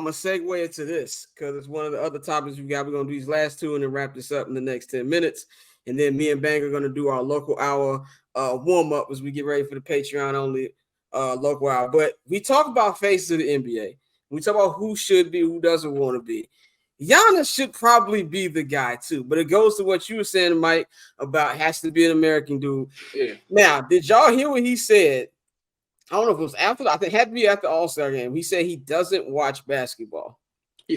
gonna segue into this because it's one of the other topics we got. We're gonna do these last two and then wrap this up in the next 10 minutes. And then me and Bang are gonna do our local hour warm-up as we get ready for the Patreon only local hour. But we talk about faces of the NBA. We talk about who should be, who doesn't want to be. Giannis should probably be the guy too, but it goes to what you were saying, Mike, about has to be an American dude. Yeah. Now, did y'all hear what he said? I don't know if it was after. I think it had to be after All-Star game. He said he doesn't watch basketball. He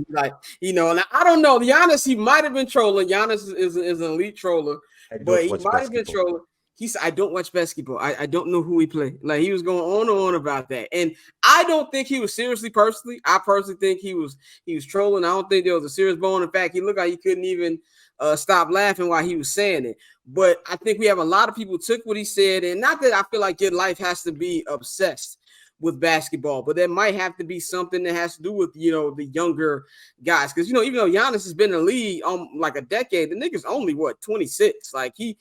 like, you know, and I don't know. Giannis, he might have been trolling. Giannis is an elite troller, but he might have been trolling. He said, I don't watch basketball. I don't know who he play. Like, he was going on and on about that. And I don't think he was seriously personally. I personally think he was trolling. I don't think there was a serious bone. In fact, he looked like he couldn't even stop laughing while he was saying it. But I think we have a lot of people took what he said. And not that I feel like your life has to be obsessed with basketball, but there might have to be something that has to do with, you know, the younger guys. Because, you know, even though Giannis has been in the league like a decade, the nigga's only, 26? Like, he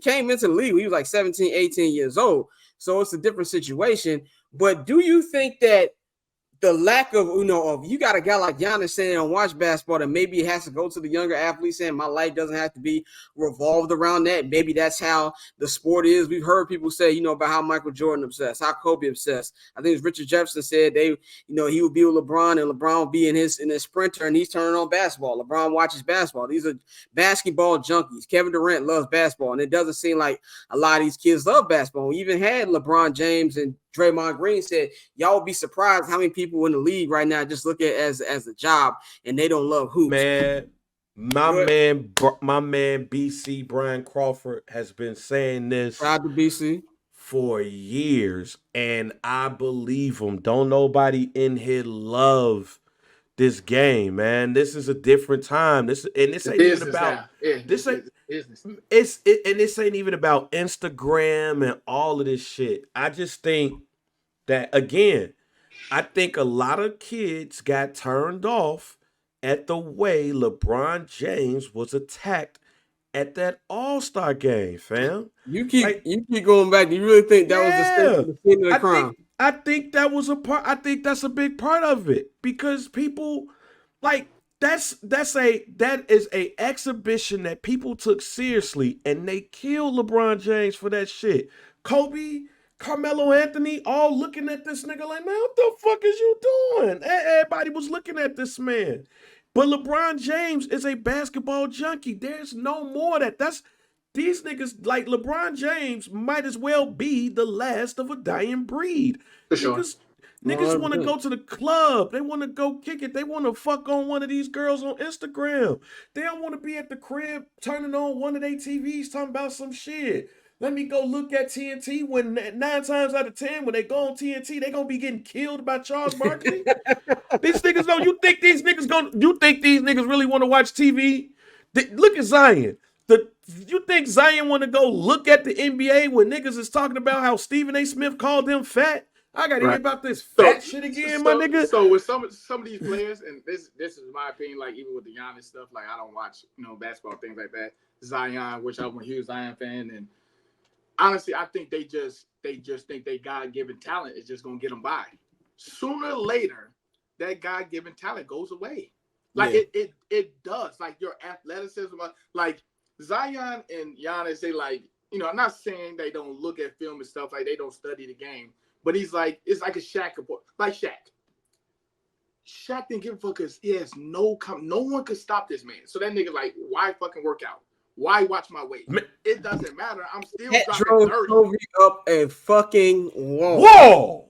came into the league when he was like 17, 18 years old. So it's a different situation. But do you think that the lack of, you know, of you got a guy like Giannis saying don't watch basketball, that maybe it has to go to the younger athletes saying my life doesn't have to be revolved around that. Maybe that's how the sport is. We've heard people say, you know, about how Michael Jordan obsessed, how Kobe obsessed. I think it's Richard Jefferson said he would be with LeBron and LeBron would be in his sprinter and he's turning on basketball. LeBron watches basketball. These are basketball junkies. Kevin Durant loves basketball, and it doesn't seem like a lot of these kids love basketball. We even had LeBron James and Draymond Green said, y'all would be surprised how many people in the league right now just look at it as a job and they don't love hoops. Man, my man BC Brian Crawford has been saying this Proud to BC for years, and I believe him. Don't nobody in here love this game, man. This is a different time. This ain't even about this ain't even about Instagram and all of this shit. I just think that, again, I think a lot of kids got turned off at the way LeBron James was attacked at that All-Star game, fam. You keep going back. Do you really think that was the scene of the crime? I think that was a part. I think that's a big part of it, because people like that is a exhibition that people took seriously, and they killed LeBron James for that shit. Kobe, Carmelo Anthony, all looking at this nigga like, man, what the fuck is you doing? Everybody was looking at this man. But LeBron James is a basketball junkie. There's no more that's these niggas, like LeBron James might as well be the last of a dying breed. For sure. Niggas want to go to the club. They want to go kick it. They want to fuck on one of these girls on Instagram. They don't want to be at the crib turning on one of their TVs talking about some shit. Let me go look at TNT when 9 times out of 10, when they go on TNT, they gonna be getting killed by Charles Barkley. These niggas don't. You think these niggas really want to watch TV? Look at Zion. You think Zion want to go look at the NBA when niggas is talking about how Stephen A. Smith called them fat? I gotta hear about this fat shit again, my nigga. So with some of these players, and this is my opinion, like even with the Giannis stuff, like I don't watch basketball, things like that. Zion, which I'm a huge Zion fan, and honestly, I think they just think they God-given talent is just gonna get them by. Sooner or later, that God-given talent goes away. Like it does. Like your athleticism, like Zion and Giannis, they like, I'm not saying they don't look at film and stuff, like they don't study the game, but it's like a Shaq report. Like Shaq didn't give a fuck because he has no one could stop this man. So that nigga like, why fucking work out? Why watch my weight? It doesn't matter. I'm still dropping 30 up a fucking wall. Whoa!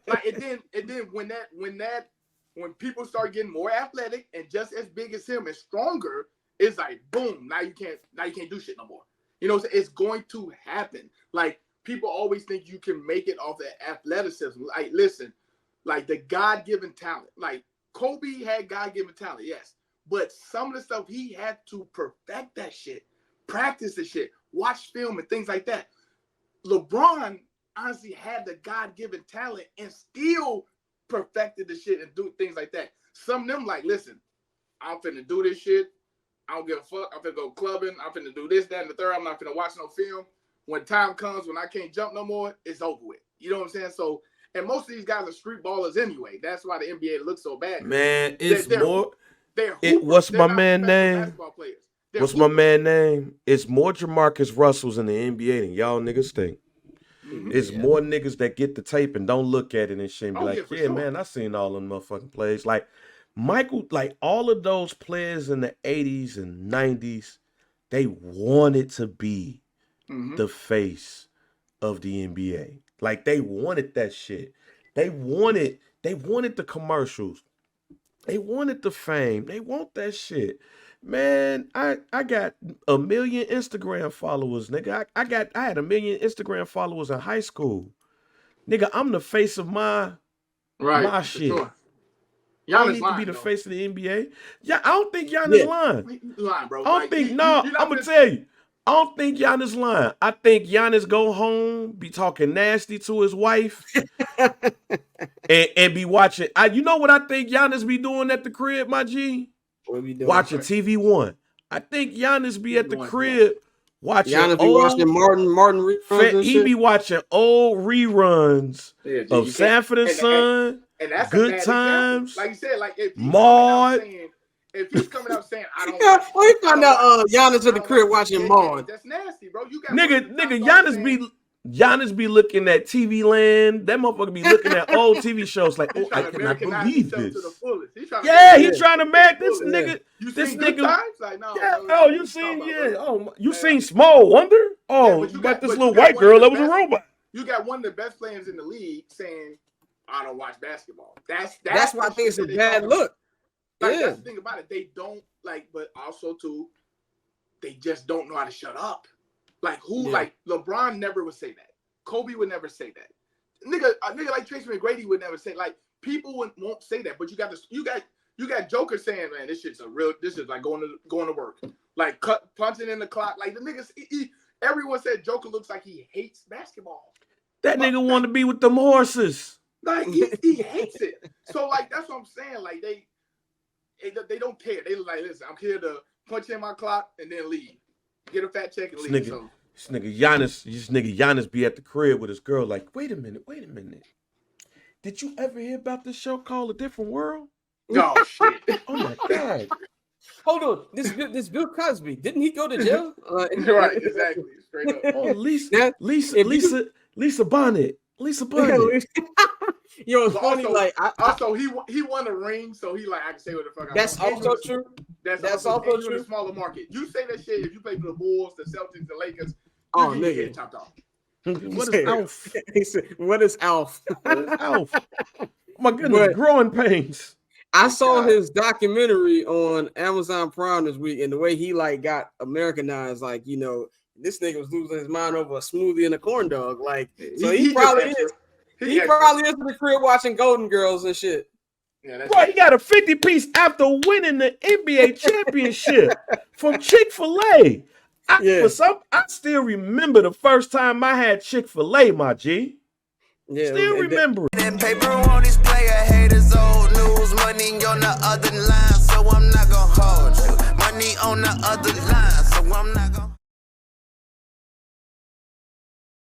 Like and then when people start getting more athletic and just as big as him and stronger, it's like boom. Now you can't do shit no more. It's going to happen. Like people always think you can make it off that athleticism. Like listen, like the God-given talent. Like Kobe had God-given talent, yes. But some of the stuff he had to perfect that shit, practice the shit, watch film and things like that. LeBron honestly had the God-given talent and still perfected the shit and do things like that. Some of them like, listen, I'm finna do this shit. I don't give a fuck. I'm finna go clubbing. I'm finna do this, that, and the third. I'm not finna watch no film. When time comes when I can't jump no more, it's over with. You know what I'm saying? So And most of these guys are street ballers anyway. That's why the NBA looks so bad. Man, it's more. They're What's my man name? What's my man name? It's more Jamarcus Russells in the NBA than y'all niggas think. It's more niggas that get the tape and don't look at it and shit and be like, yeah, man, I seen all them motherfucking plays. Like Michael, like all of those players in the 80s and 90s, they wanted to be the face of the NBA. Like they wanted that shit. They wanted the commercials. They wanted the fame. They want that shit. Man, I got 1 million Instagram followers, nigga. I had 1 million Instagram followers in high school. Nigga, I'm the face of my shit. Sure. Giannis need to be the face of the NBA. Yeah, I don't think Giannis lying. You lying, bro. I don't think I'm gonna tell you. I don't think Giannis lying. I think Giannis go home, be talking nasty to his wife, and be watching. You know what I think Giannis be doing at the crib, my G? What be doing? Watching TV One. I think Giannis be at the crib watching. Giannis be watching Martin reruns. He be watching old reruns of Sanford and Son. And that's Good Times. Example. Like you said, like if he's coming out saying I don't. Well, you find out Giannis at the crib watching Maud. That's nasty, bro. You got nigga, Giannis be looking at TV Land. That motherfucker be looking at old TV shows like, oh, I cannot believe this. He's trying to make this nigga. This nigga. Like, no, yeah. Oh, you seen? Yeah. Oh, you seen Small Wonder? Oh, but this little white girl that was a robot. You got one of the best players in the league saying, "I don't watch basketball." That's why I think it's a bad look. Like, that's the thing about it. They don't like, but also too, they just don't know how to shut up. Like who? Like LeBron never would say that. Kobe would never say that. A nigga like Tracy McGrady would never say. Like people won't say that. But you got Joker saying, man, this shit's this is like going to work. Like punching in the clock. Like the niggas. Everyone said Joker looks like he hates basketball. That nigga want to be with them horses. Like he hates it. So like that's what I'm saying. Like they don't care. They like, listen, I'm here to punch in my clock and then leave. Get a fat check and leave. This nigga Giannis be at the crib with his girl like, wait a minute. Did you ever hear about this show called A Different World? No shit. Oh my God. Hold on. This Bill Cosby, didn't he go to jail? Right, exactly. Straight up. Oh, Lisa Bonnet. Yo, it's funny. Also, also he won a ring, so he like I can say what the fuck. That's also true. That's also true. In a smaller market, you say that shit if you play for the Bulls, the Celtics, the Lakers. Oh, nigga, chopped off. What is Alf? He said, "What is Alf?" Alf. Oh my goodness, growing pains. I saw his documentary on Amazon Prime this week, and the way he like got Americanized, like this nigga was losing his mind over a smoothie and a corn dog. Like, so he probably is. He probably is in the crib watching Golden Girls and shit. Yeah, bro, he got a 50-piece after winning the NBA championship from Chick-fil-A. I still remember the first time I had Chick-fil-A, my G. Yeah, still remember. That paper on this player haters old news. Money on the other line, so I'm not gonna hold you. Money on the other line.